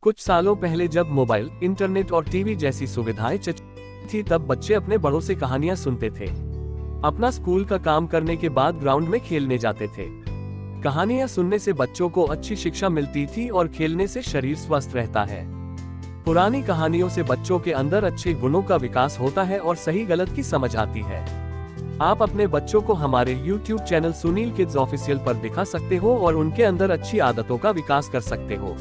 कुछ सालों पहले जब मोबाइल, इंटरनेट और टीवी जैसी सुविधाएं थी तब बच्चे अपने बड़ों से कहानियां सुनते थे। अपना स्कूल का काम करने के बाद ग्राउंड में खेलने जाते थे। कहानियां सुनने से बच्चों को अच्छी शिक्षा मिलती थी और खेलने से शरीर स्वस्थ रहता है। पुरानी कहानियों से बच्चों के अंदर अच्छे गुणों का विकास होता है और सही गलत की समझ आती है। आप अपने बच्चों को हमारे YouTube channel Sunil kids official पर दिखा सकते हो और उनके अंदर अच्छी आदतों का विकास कर सकते हो।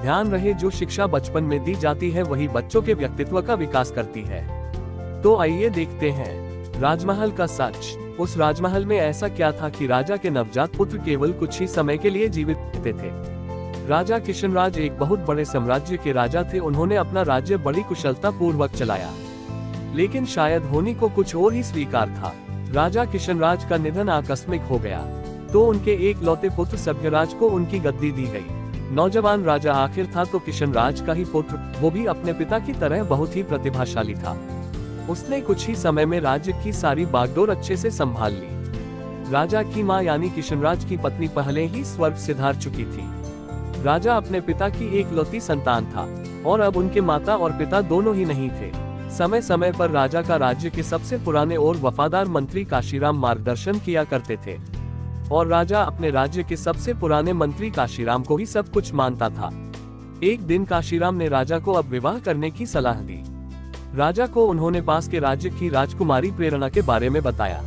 ध्यान रहे, जो शिक्षा बचपन में दी जाती है वही बच्चों के व्यक्तित्व का विकास करती है। तो आइए देखते हैं राजमहल का सच। उस राजमहल में ऐसा क्या था कि राजा के नवजात पुत्र केवल कुछ ही समय के लिए जीवित रहते थे। राजा किशनराज एक बहुत बड़े साम्राज्य के राजा थे। उन्होंने अपना राज्य बड़ी कुशलता पूर्वक चलाया, लेकिन शायद होनी को कुछ और ही स्वीकार था। राजा किशनराज का निधन आकस्मिक हो गया, तो उनके एक लौते पुत्र सभ्यराज को उनकी गद्दी दी गई। नौजवान राजा आखिर था तो किशनराज का ही पुत्र, वो भी अपने पिता की तरह बहुत ही प्रतिभाशाली था। उसने कुछ ही समय में राज्य की सारी बागडोर अच्छे से संभाल ली। राजा की मां यानी किशनराज की पत्नी पहले ही स्वर्ग सिधार चुकी थी। राजा अपने पिता की एकलौती संतान था और अब उनके माता और पिता दोनों ही नहीं थे। समय समय पर राजा का राज्य के सबसे पुराने और वफादार मंत्री काशीराम मार्गदर्शन किया करते थे और राजा अपने राज्य के सबसे पुराने मंत्री काशीराम को ही सब कुछ मानता था। एक दिन काशीराम ने राजा को अब विवाह करने की सलाह दी। राजा को उन्होंने पास के राज्य की राजकुमारी प्रेरणा के बारे में बताया।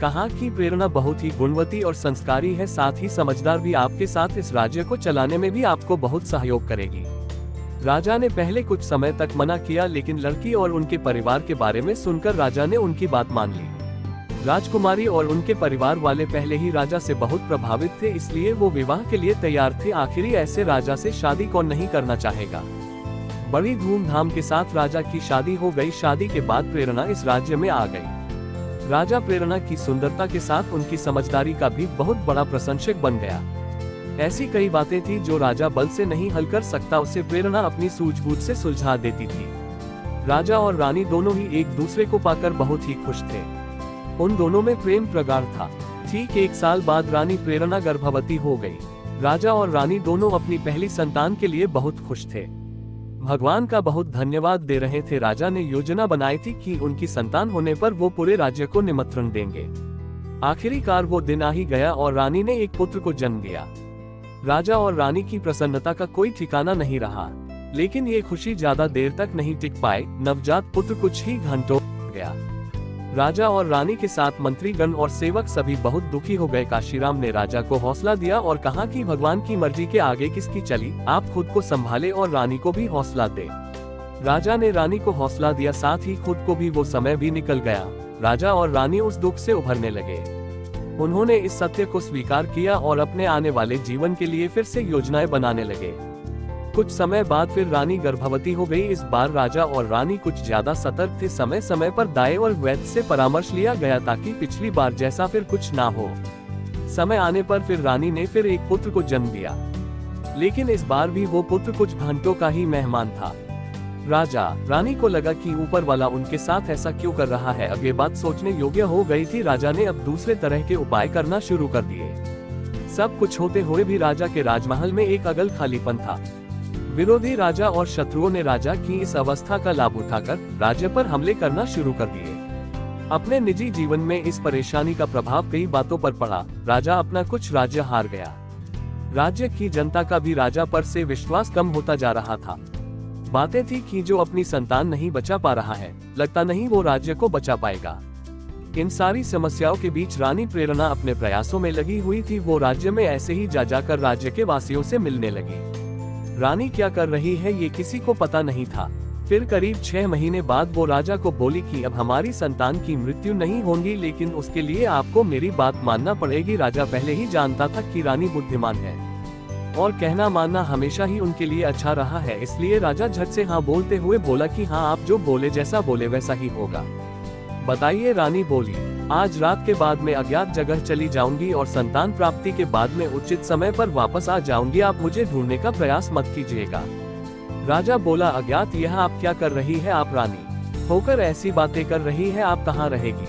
कहा कि प्रेरणा बहुत ही गुणवती और संस्कारी है, साथ ही समझदार भी। आपके साथ इस राज्य को चलाने में भी आपको बहुत सहयोग करेगी। राजा ने पहले कुछ समय तक मना किया, लेकिन लड़की और उनके परिवार के बारे में सुनकर राजा ने उनकी बात मान ली। राजकुमारी और उनके परिवार वाले पहले ही राजा से बहुत प्रभावित थे, इसलिए वो विवाह के लिए तैयार थे। आखिर ऐसे राजा से शादी कौन नहीं करना चाहेगा। बड़ी धूमधाम के साथ राजा की शादी हो गई। शादी के बाद प्रेरणा इस राज्य में आ गई। राजा प्रेरणा की सुंदरता के साथ उनकी समझदारी का भी बहुत बड़ा प्रशंसक बन गया। ऐसी कई बातें थी जो राजा बल से नहीं हल कर सकता, उसे प्रेरणा अपनी सूझबूझ से सुलझा देती थी। राजा और रानी दोनों ही एक दूसरे को पाकर बहुत ही खुश थे। उन दोनों में प्रेम प्रगाढ़ था। ठीक 1 साल बाद रानी प्रेरणा गर्भवती हो गई। राजा और रानी दोनों अपनी पहली संतान के लिए बहुत खुश थे। भगवान का बहुत धन्यवाद दे रहे थे। राजा ने योजना बनाई थी कि उनकी संतान होने पर वो पूरे राज्य को निमंत्रण देंगे। आखिरकार वो दिन आ ही गया और रानी ने एक पुत्र को जन्म दिया। राजा और रानी की प्रसन्नता का कोई ठिकाना नहीं रहा, लेकिन ये खुशी ज्यादा देर तक नहीं टिक पाई। नवजात पुत्र कुछ ही घंटों गया। राजा और रानी के साथ मंत्रीगण और सेवक सभी बहुत दुखी हो गए। काशीराम ने राजा को हौसला दिया और कहा कि भगवान की मर्जी के आगे किसकी चली, आप खुद को संभाले और रानी को भी हौसला दे। राजा ने रानी को हौसला दिया, साथ ही खुद को भी। वो समय भी निकल गया। राजा और रानी उस दुख से उभरने लगे। उन्होंने इस सत्य को स्वीकार किया और अपने आने वाले जीवन के लिए फिर से योजनाएं बनाने लगे। कुछ समय बाद फिर रानी गर्भवती हो गई। इस बार राजा और रानी कुछ ज्यादा सतर्क थे। समय समय पर दाई और वैद्य से परामर्श लिया गया ताकि पिछली बार जैसा फिर कुछ ना हो। समय आने पर फिर रानी ने फिर एक पुत्र को जन्म दिया, लेकिन इस बार भी वो पुत्र कुछ घंटों का ही मेहमान था। राजा रानी को लगा कि ऊपर वाला उनके साथ ऐसा क्यों कर रहा है। अब ये बात सोचने योग्य हो गई थी। राजा ने अब दूसरे तरह के उपाय करना शुरू कर दिए। सब कुछ होते हुए भी राजा के राजमहल में एक अगल खालीपन था। विरोधी राजा और शत्रुओं ने राजा की इस अवस्था का लाभ उठाकर राज्य पर हमले करना शुरू कर दिए। अपने निजी जीवन में इस परेशानी का प्रभाव कई बातों पर पड़ा। राजा अपना कुछ राज्य हार गया। राज्य की जनता का भी राजा पर से विश्वास कम होता जा रहा था। बातें थी कि जो अपनी संतान नहीं बचा पा रहा है, लगता नहीं वो राज्य को बचा पाएगा। इन सारी समस्याओं के बीच रानी प्रेरणा अपने प्रयासों में लगी हुई थी। वो राज्य में ऐसे ही जा जाकर राज्य के वासियों से मिलने लगी। रानी क्या कर रही है ये किसी को पता नहीं था। फिर करीब 6 महीने बाद वो राजा को बोली कि अब हमारी संतान की मृत्यु नहीं होगी, लेकिन उसके लिए आपको मेरी बात मानना पड़ेगी। राजा पहले ही जानता था कि रानी बुद्धिमान है और कहना मानना हमेशा ही उनके लिए अच्छा रहा है, इसलिए राजा झट से हाँ बोलते हुए बोला कि हाँ, आप जो बोले, जैसा बोले वैसा ही होगा। बताइए, रानी बोली। आज रात के बाद मैं अज्ञात जगह चली जाऊंगी और संतान प्राप्ति के बाद में उचित समय पर वापस आ जाऊंगी। आप मुझे ढूंढने का प्रयास मत कीजिएगा। राजा बोला, अज्ञात, यह आप क्या कर रही है? आप रानी होकर ऐसी बातें कर रही है, आप कहाँ रहेगी?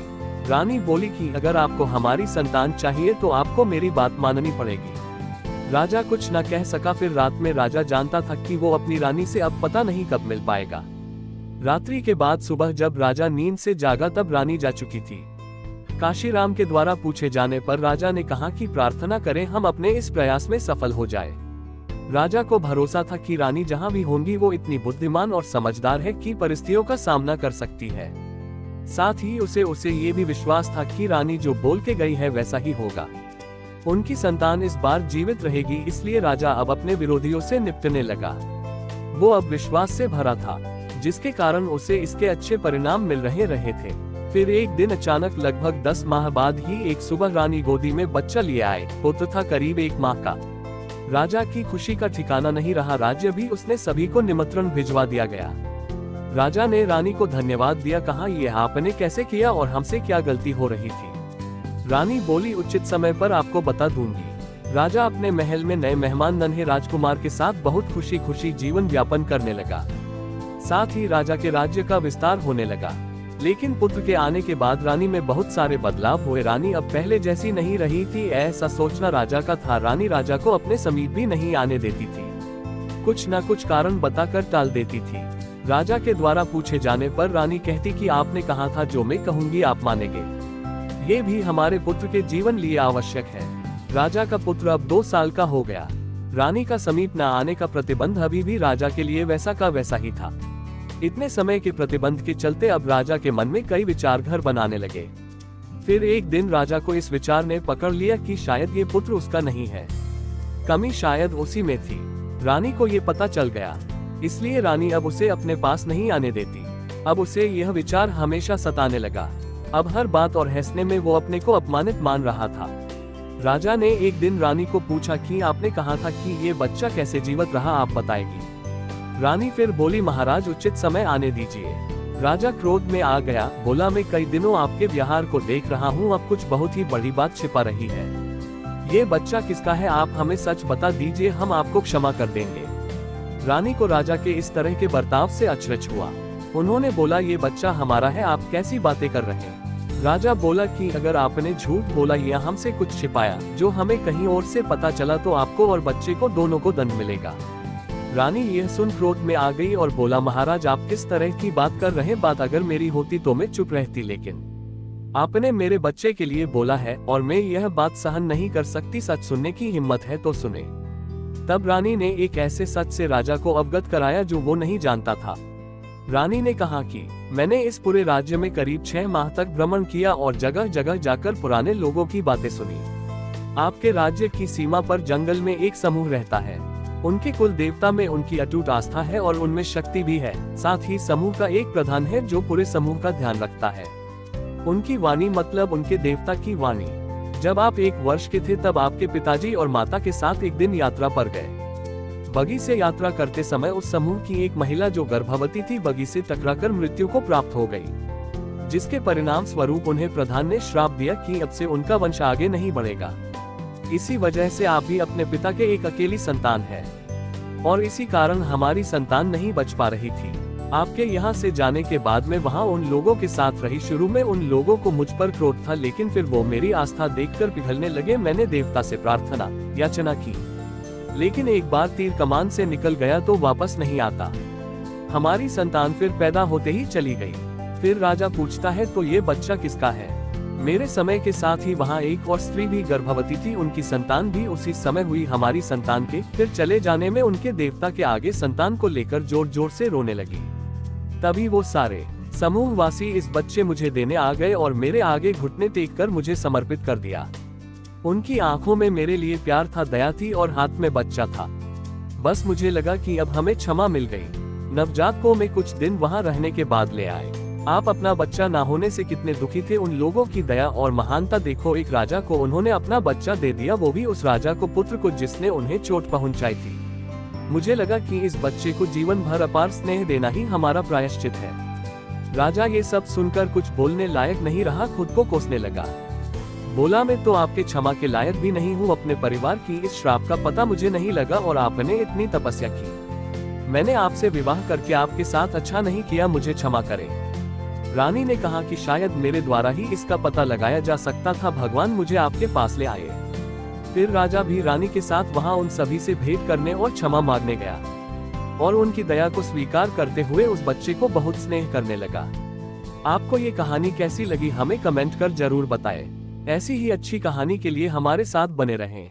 रानी बोली कि अगर आपको हमारी संतान चाहिए तो आपको मेरी बात माननी पड़ेगी। राजा कुछ न कह सका। फिर रात में राजा जानता था कि वो अपनी रानी से अब पता नहीं कब मिल पाएगा। रात्रि के बाद सुबह जब राजा नींद से जागा तब रानी जा चुकी थी। काशीराम के द्वारा पूछे जाने पर राजा ने कहा कि प्रार्थना करें हम अपने इस प्रयास में सफल हो जाए। राजा को भरोसा था कि रानी जहां भी होंगी वो इतनी बुद्धिमान और समझदार है कि परिस्थितियों का सामना कर सकती है। साथ ही उसे ये भी विश्वास था कि रानी जो बोल के गई है वैसा ही होगा। उनकी संतान इस बार जीवित रहेगी, इसलिए राजा अब अपने विरोधियों से निपटने लगा। वो अब विश्वास से भरा था, जिसके कारण उसे इसके अच्छे परिणाम मिल रहे थे। फिर एक दिन अचानक लगभग 10 माह बाद ही एक सुबह रानी गोदी में बच्चा लिए आए। पुत्र था करीब 1 माह का। राजा की खुशी का ठिकाना नहीं रहा। राज्य भी उसने सभी को निमंत्रण भिजवा दिया गया। राजा ने रानी को धन्यवाद दिया, कहा यह आपने कैसे किया और हमसे क्या गलती हो रही थी। रानी बोली उचित समय पर आपको बता दूंगी। राजा अपने महल में नए मेहमान नन्हे राजकुमार के साथ बहुत खुशी खुशी जीवन व्यापन करने लगा। साथ ही राजा के राज्य का विस्तार होने लगा। लेकिन पुत्र के आने के बाद रानी में बहुत सारे बदलाव हुए। रानी अब पहले जैसी नहीं रही थी, ऐसा सोचना राजा का था। रानी राजा को अपने समीप भी नहीं आने देती थी, कुछ न कुछ कारण बताकर टाल देती थी। राजा के द्वारा पूछे जाने पर रानी कहती कि आपने कहा था जो मैं कहूंगी आप मानेंगे। ये भी हमारे पुत्र के जीवन लिए आवश्यक है। राजा का पुत्र अब 2 साल का हो गया। रानी का समीप न आने का प्रतिबंध अभी भी राजा के लिए वैसा का वैसा ही था। इतने समय के प्रतिबंध के चलते अब राजा के मन में कई विचार घर बनाने लगे। फिर एक दिन राजा को इस विचार ने पकड़ लिया कि शायद ये पुत्र उसका नहीं है, कमी शायद उसी में थी। रानी को ये पता चल गया, इसलिए रानी अब उसे अपने पास नहीं आने देती। अब उसे यह विचार हमेशा सताने लगा। अब हर बात और हंसने में वो अपने को अपमानित मान रहा था। राजा ने एक दिन रानी को पूछा कि आपने कहा था कि ये बच्चा कैसे जीवित रहा, आप बताएगी। रानी फिर बोली महाराज उचित समय आने दीजिए। राजा क्रोध में आ गया, बोला मैं कई दिनों आपके व्यवहार को देख रहा हूँ, अब कुछ बहुत ही बड़ी बात छिपा रही है। ये बच्चा किसका है आप हमें सच बता दीजिए, हम आपको क्षमा कर देंगे। रानी को राजा के इस तरह के बर्ताव से अचरज हुआ। उन्होंने बोला ये बच्चा हमारा है, आप कैसी बातें कर रहे हैं। राजा बोला कि अगर आपने झूठ बोला या हमसे कुछ छिपाया जो हमें कहीं और से पता चला तो आपको और बच्चे को दोनों को दंड मिलेगा। रानी यह सुन क्रोध में आ गई और बोला महाराज आप किस तरह की बात कर रहे हैं, बात अगर मेरी होती तो मैं चुप रहती, लेकिन आपने मेरे बच्चे के लिए बोला है और मैं यह बात सहन नहीं कर सकती। सच सुनने की हिम्मत है तो सुने। तब रानी ने एक ऐसे सच से राजा को अवगत कराया जो वो नहीं जानता था। रानी ने कहा कि मैंने इस पूरे राज्य में करीब 6 माह तक भ्रमण किया और जगह जगह जाकर पुराने लोगों की बातें सुनी। आपके राज्य की सीमा पर जंगल में एक समूह रहता है। उनके कुल देवता में उनकी अटूट आस्था है और उनमें शक्ति भी है। साथ ही समूह का एक प्रधान है जो पूरे समूह का ध्यान रखता है। उनकी वाणी मतलब उनके देवता की वाणी। जब आप 1 वर्ष के थे तब आपके पिताजी और माता के साथ एक दिन यात्रा पर गए। बगी से यात्रा करते समय उस समूह की एक महिला जो गर्भवती थी बगी से टकराकर मृत्यु को प्राप्त हो गई, जिसके परिणाम स्वरूप उन्हें प्रधान ने श्राप दिया कि अब से उनका वंश आगे नहीं बढ़ेगा। इसी वजह से आप भी अपने पिता के एक अकेली संतान है और इसी कारण हमारी संतान नहीं बच पा रही थी। आपके यहाँ से जाने के बाद मैं वहाँ उन लोगों के साथ रही। शुरू में उन लोगों को मुझ पर क्रोध था, लेकिन फिर वो मेरी आस्था देखकर पिघलने लगे। मैंने देवता से प्रार्थना याचना की, लेकिन एक बार तीर कमान से निकल गया तो वापस नहीं आता। हमारी संतान फिर पैदा होते ही चली गई। फिर राजा पूछता है तो ये बच्चा किसका है। मेरे समय के साथ ही वहाँ एक और स्त्री भी गर्भवती थी, उनकी संतान भी उसी समय हुई। हमारी संतान के फिर चले जाने में उनके देवता के आगे संतान को लेकर जोर जोर से रोने लगी। तभी वो सारे समूहवासी इस बच्चे मुझे देने आ गए और मेरे आगे घुटने टेक कर मुझे समर्पित कर दिया। उनकी आंखों में मेरे लिए प्यार था, दया थी और हाथ में बच्चा था। बस मुझे लगा कि अब हमें क्षमा मिल गई। नवजात को मैं कुछ दिन वहां रहने के बाद ले आए। आप अपना बच्चा ना होने से कितने दुखी थे। उन लोगों की दया और महानता देखो, एक राजा को उन्होंने अपना बच्चा दे दिया, वो भी उस राजा को, पुत्र को जिसने उन्हें चोट पहुंचाई थी। मुझे लगा कि इस बच्चे को जीवन भर अपार स्नेह देना ही हमारा प्रायश्चित है। राजा ये सब सुनकर कुछ बोलने लायक नहीं रहा, खुद को कोसने लगा। बोला मैं तो आपके क्षमा के लायक भी नहीं हूँ। अपने परिवार की इस श्राप का पता मुझे नहीं लगा और आपने इतनी तपस्या की। मैंने आपसे विवाह करके आपके साथ अच्छा नहीं किया, मुझे क्षमा करें। रानी ने कहा कि शायद मेरे द्वारा ही इसका पता लगाया जा सकता था, भगवान मुझे आपके पास ले आए। फिर राजा भी रानी के साथ वहां उन सभी से भेंट करने और क्षमा मांगने गया और उनकी दया को स्वीकार करते हुए उस बच्चे को बहुत स्नेह करने लगा। आपको ये कहानी कैसी लगी हमें कमेंट कर जरूर बताएं। ऐसी ही अच्छी कहानी के लिए हमारे साथ बने रहें।